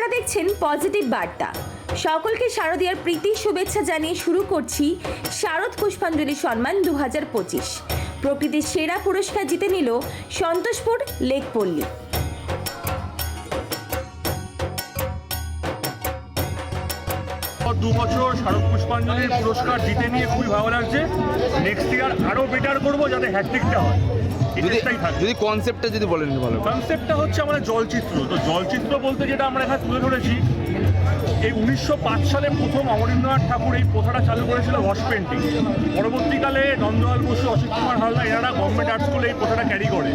আপনারা দেখছেন পজিটিভ বার্তা। সকলকে শারদীয়ার প্রীতি শুভেচ্ছা জানিয়ে শুরু করছি শারদ পুষ্পাঞ্জলি সম্মান 2025। প্রকৃতির সেরা পুরস্কার জিতে নিল সন্তোষপুর লেকপল্লী। দু বছর শারদ পুষ্পাঞ্জলির পুরস্কার জিতে নিয়ে খুবই ভালো লাগছে। নেক্সট ইয়ার আরও বেটার করবো যাতে হ্যাট্রিকটা হয়। যদি কনসেপ্টটা যদি বলেন ভালো। কনসেপ্টটা হচ্ছে আমাদের জলচিত্র। তো জলচিত্র বলতে যেটা আমরা এখানে তুলে ধরেছি, এই 1905 সালে প্রথম অমরেন্দ্রনাথ ঠাকুর এই প্রথাটা চালু করেছিল ওয়াশ পেন্টিং। পরবর্তীকালে নন্দলাল বসু, অসিত কুমার হালদার এনারা গভর্নমেন্ট আর্ট স্কুলে এই প্রথাটা ক্যারি করে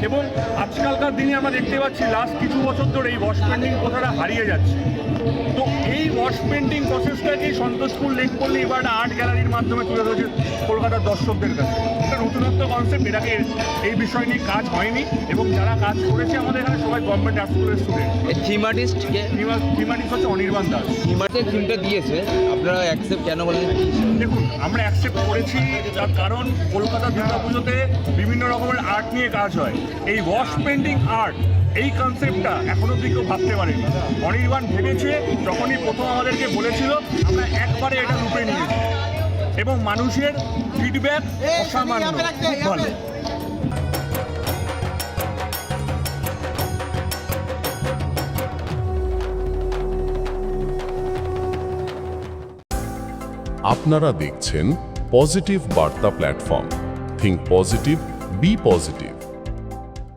এবং আজকালকার দিনে আমরা দেখতে পাচ্ছি লাস্ট কিছু বছর ধরে এই ওয়াশ পেন্টিং প্রথাটা হারিয়ে যাচ্ছে। তো এই ওয়াশ পেন্টিং প্রসেসটাকেই সন্তোষপুর লেকপল্লী এবার একটা আর্ট গ্যালারির মাধ্যমে তুলে ধরেছে কলকাতার দর্শকদের কাছে। একটা নতুনত্ব কনসেপ্ট, এটাকে এই বিষয় নিয়ে কাজ হয়নি এবং যারা কাজ করেছে আমাদের এখানে সবাই গভর্নমেন্ট আর্ট স্কুলের স্টুডেন্ট। থিম আর্টিস্ট হচ্ছে অনির্বাণ দাস। থিমটা দিয়েছে, আপনারা অ্যাকসেপ্ট কেন বলেন? দেখুন, আমরা অ্যাকসেপ্ট করেছি তার কারণ কলকাতা দুর্গাপুজোতে বিভিন্ন রকমের আর্ট নিয়ে কাজ হয়। এই ওয়াশ পেন্টিং আর্ট এই কনসেপ্টটা এখনো অব্দি কেউ ভাবতে পারেনি। অনির্বাণ ভেবেছে, যখনই প্রথম আমাদেরকে বলেছিল আমরা একবারে এটা রূপে নিয়েছি এবং মানুষের ফিডব্যাক অসামান্য, খুব ভালো। আপনারা দেখছেন পজিটিভ বার্তা platform. Think positive, be positive.